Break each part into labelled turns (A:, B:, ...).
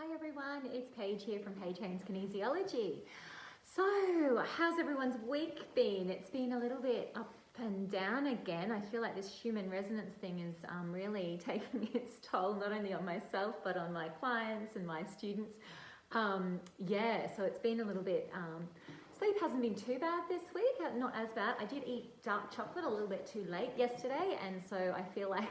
A: Hi everyone, it's Paige here from Paige Haynes Kinesiology. So, how's everyone's week been? It's been a little bit up and down again. I feel like this human resonance thing is really taking its toll, not only on myself, but on my clients and my students. So it's been a little bit, sleep hasn't been too bad this week, not as bad. I did eat dark chocolate a little bit too late yesterday, and so I feel like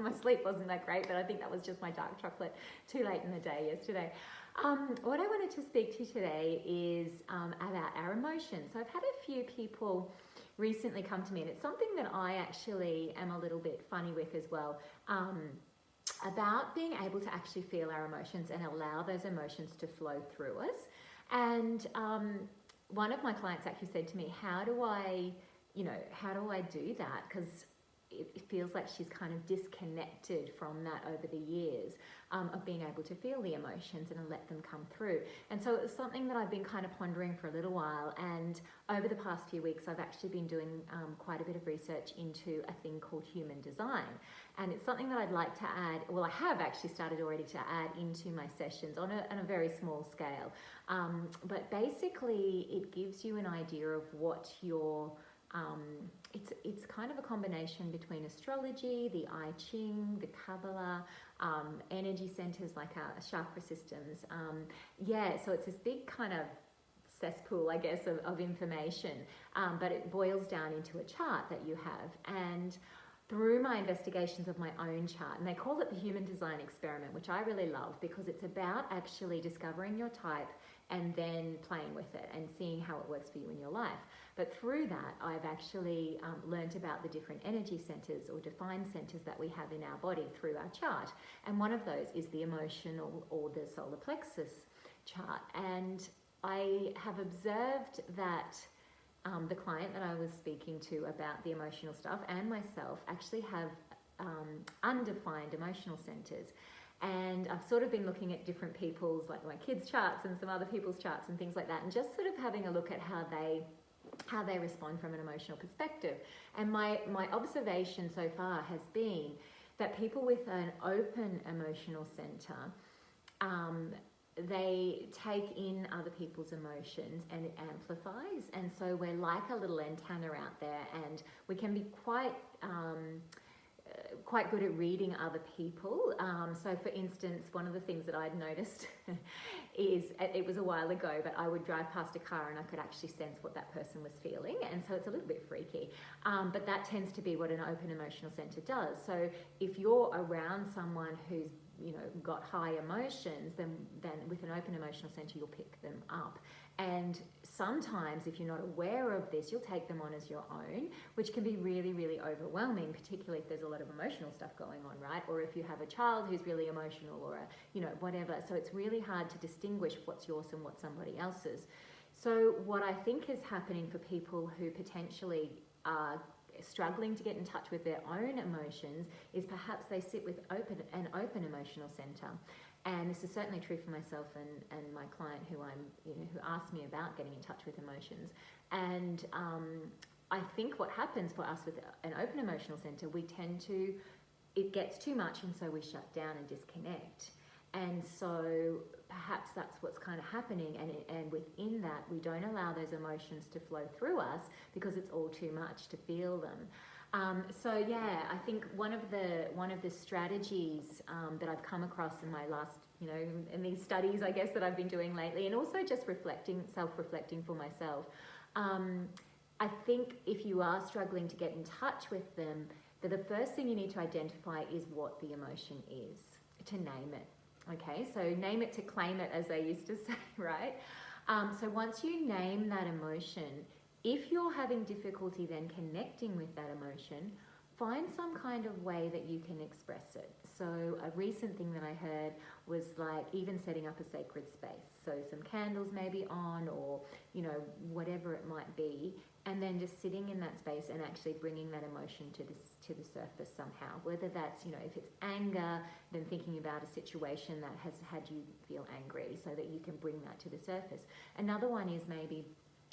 A: my sleep wasn't that great, but I think that was just my dark chocolate too late in the day yesterday. What I wanted to speak to you today is about our emotions. So I've had a few people recently come to me, and it's something that I actually am a little bit funny with as well, about being able to actually feel our emotions and allow those emotions to flow through us. And one of my clients actually said to me, how do I do that? Because it feels like she's kind of disconnected from that over the years, of being able to feel the emotions and let them come through. And so it was something that I've been kind of pondering for a little while, and over the past few weeks I've actually been doing quite a bit of research into a thing called human design. And it's something that I'd like to add, well, I have actually started already to add into my sessions on a very small scale. But basically it gives you an idea of what your it's kind of a combination between astrology, the I Ching, the Kabbalah, energy centers like our chakra systems. So it's this big kind of cesspool, I guess, of information, but it boils down into a chart that you have. And through my investigations of my own chart, and they call it the human design experiment, which I really love because it's about actually discovering your type and then playing with it and seeing how it works for you in your life. But through that, I've actually learned about the different energy centers or defined centers that we have in our body through our chart. And one of those is the emotional or the solar plexus chart. And I have observed that the client that I was speaking to about the emotional stuff and myself actually have undefined emotional centers. And I've sort of been looking at different people's, like my kids' charts and some other people's charts and things like that, and just sort of having a look at how they respond from an emotional perspective. And my observation so far has been that people with an open emotional center, they take in other people's emotions and it amplifies. And so we're like a little antenna out there, and we can be quite good at reading other people. So for instance, one of the things that I'd noticed is, it was a while ago, but I would drive past a car and I could actually sense what that person was feeling. And so it's a little bit freaky. But that tends to be what an open emotional center does. So if you're around someone who's got high emotions, then with an open emotional center, you'll pick them up. And sometimes if you're not aware of this, you'll take them on as your own, which can be really, really overwhelming, particularly if there's a lot of emotional stuff going on, right? Or if you have a child who's really emotional, or whatever. So it's really hard to distinguish what's yours and what's somebody else's. So what I think is happening for people who potentially are struggling to get in touch with their own emotions is perhaps they sit with an open emotional center. And this is certainly true for myself and my client who who asked me about getting in touch with emotions. And I think what happens for us with an open emotional center, it gets too much, and so we shut down and disconnect. And so perhaps that's what's kind of happening, and within that we don't allow those emotions to flow through us because it's all too much to feel them. I think one of the strategies that I've come across in my last, in these studies, I guess, that I've been doing lately, and also just self-reflecting for myself, I think if you are struggling to get in touch with them, the first thing you need to identify is what the emotion is, to name it. Okay, so name it to claim it, as they used to say, right? So once you name that emotion, if you're having difficulty then connecting with that emotion, find some kind of way that you can express it. So a recent thing that I heard was like even setting up a sacred space. So some candles maybe on, or whatever it might be, and then just sitting in that space and actually bringing that emotion to the surface somehow. Whether that's, if it's anger, then thinking about a situation that has had you feel angry so that you can bring that to the surface. Another one is maybe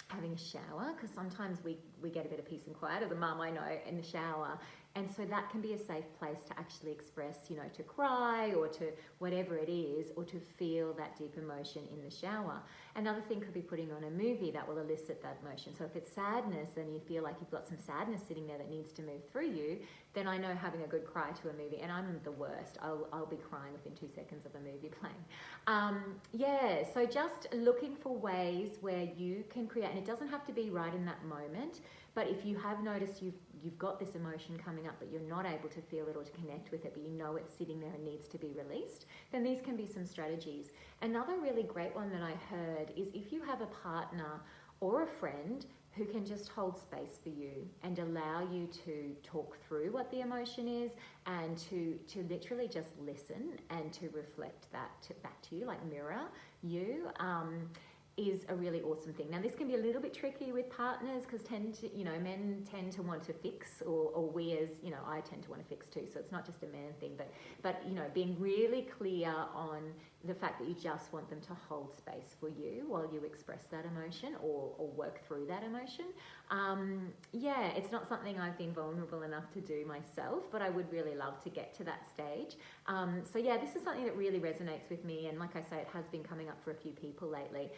A: having a shower, because sometimes we get a bit of peace and quiet as a mum, I know, in the shower, And so that can be a safe place to actually express, you know, to cry or to whatever it is, or to feel that deep emotion in the shower. Another thing could be putting on a movie that will elicit that emotion. So if it's sadness and you feel like you've got some sadness sitting there that needs to move through you, then I know having a good cry to a movie, and I'm the worst. I'll be crying within 2 seconds of a movie playing. Yeah, so just looking for ways where you can create, and it doesn't have to be right in that moment, but if you have noticed you've got this emotion coming up but you're not able to feel it or to connect with it, but you know it's sitting there and needs to be released, then these can be some strategies. Another really great one that I heard is if you have a partner or a friend who can just hold space for you and allow you to talk through what the emotion is, and to literally just listen and to reflect that back to you, like mirror you, is a really awesome thing. Now, this can be a little bit tricky with partners because men tend to want to fix, or we as, I tend to want to fix too. So it's not just a man thing, but being really clear on the fact that you just want them to hold space for you while you express that emotion or work through that emotion. Yeah, it's not something I've been vulnerable enough to do myself, but I would really love to get to that stage. So yeah, this is something that really resonates with me, and like I say, it has been coming up for a few people lately.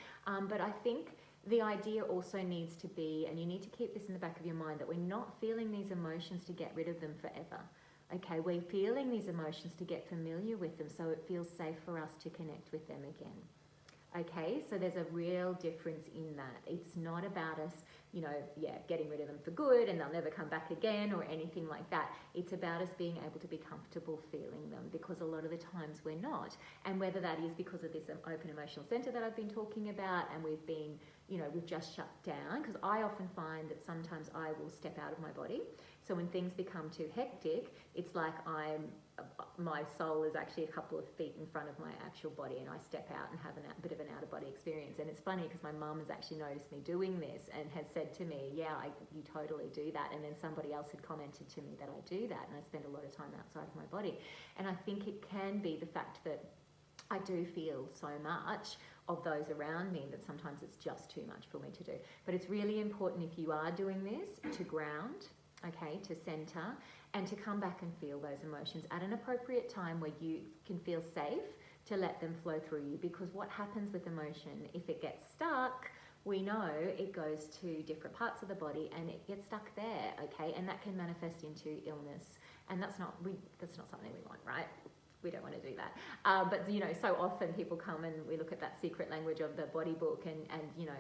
A: But I think the idea also needs to be, and you need to keep this in the back of your mind, that we're not feeling these emotions to get rid of them forever. Okay, we're feeling these emotions to get familiar with them so it feels safe for us to connect with them again. Okay, so there's a real difference in that. It's not about us, getting rid of them for good and they'll never come back again or anything like that. It's about us being able to be comfortable feeling them, because a lot of the times we're not. And whether that is because of this open emotional center that I've been talking about, and we've been, we've just shut down, because I often find that sometimes I will step out of my body. So when things become too hectic, it's like my soul is actually a couple of feet in front of my actual body, and I step out and have a bit of an out-of-body experience. And it's funny because my mum has actually noticed me doing this and has said to me, you totally do that. And then somebody else had commented to me that I do that, and I spend a lot of time outside of my body. And I think it can be the fact that I do feel so much of those around me that sometimes it's just too much for me to do. But it's really important, if you are doing this, to ground, okay, to center, and to come back and feel those emotions at an appropriate time where you can feel safe to let them flow through you. Because what happens with emotion, if it gets stuck, we know it goes to different parts of the body and it gets stuck there, okay, and that can manifest into illness, and that's not something we want, right? We don't want to do that. But so often people come and we look at that secret language of the body book, and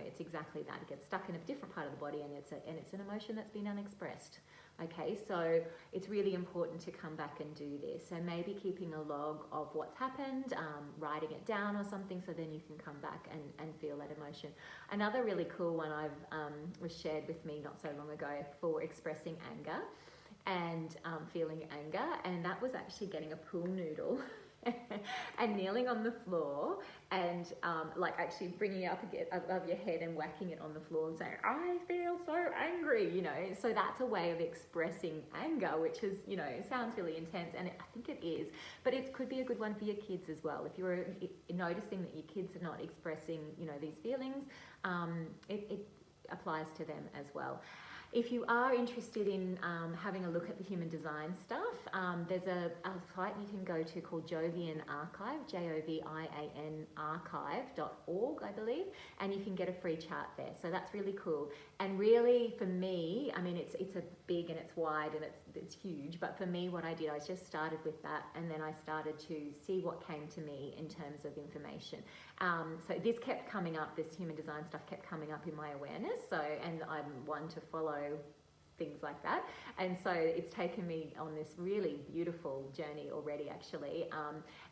A: it's exactly that. It gets stuck in a different part of the body, and it's an emotion that's been unexpressed. Okay, so it's really important to come back and do this. So maybe keeping a log of what's happened, writing it down or something, so then you can come back and feel that emotion. Another really cool one was shared with me not so long ago for expressing anger and feeling anger, and that was actually getting a pool noodle and kneeling on the floor and actually bringing it up above your head and whacking it on the floor and saying, I feel so angry, So that's a way of expressing anger, which is, sounds really intense, and I think it is, but it could be a good one for your kids as well. If you're noticing that your kids are not expressing, these feelings, it applies to them as well. If you are interested in having a look at the human design stuff, there's a site you can go to called Jovian Archive, Jovian archive.org, I believe, and you can get a free chart there. So that's really cool. And really, for me, I mean, it's a big and it's wide and it's huge, but for me, what I did, I just started with that, and then I started to see what came to me in terms of information. So this kept coming up, this human design stuff kept coming up in my awareness. And I'm one to follow things like that. And so it's taken me on this really beautiful journey already, actually.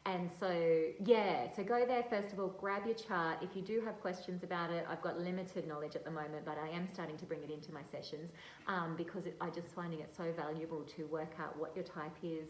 A: And so go there first of all, grab your chart. If you do have questions about it, I've got limited knowledge at the moment, but I am starting to bring it into my sessions because I just finding it so valuable to work out what your type is,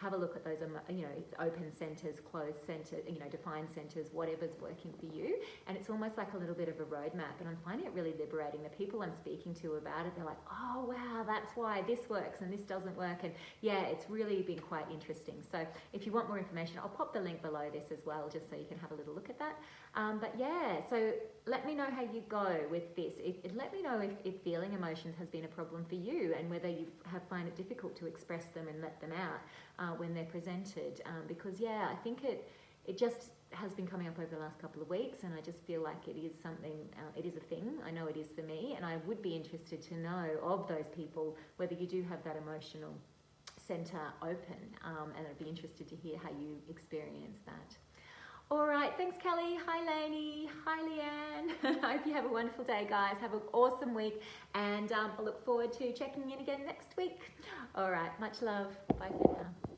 A: have a look at those, you know, open centers, closed centers, you know, defined centers, whatever's working for you. And it's almost like a little bit of a roadmap. And I'm finding it really liberating. The people I'm speaking to about it, they're like, oh, wow, that's why this works and this doesn't work. And yeah, it's really been quite interesting. So if you want more information, I'll pop the link below this as well, just so you can have a little look at that. But yeah, so let me know how you go with this. Let me know if feeling emotions has been a problem for you, and whether you find it difficult to express them and let them out when they're presented. Because yeah, I think it just has been coming up over the last couple of weeks, and I just feel like it is something, it is a thing. I know it is for me, and I would be interested to know of those people whether you do have that emotional centre open, and I'd be interested to hear how you experience that. All right, thanks Kelly. Hi Lainey. Hi Leanne. I hope you have a wonderful day, guys. Have an awesome week, and I look forward to checking in again next week. All right, much love. Bye for now.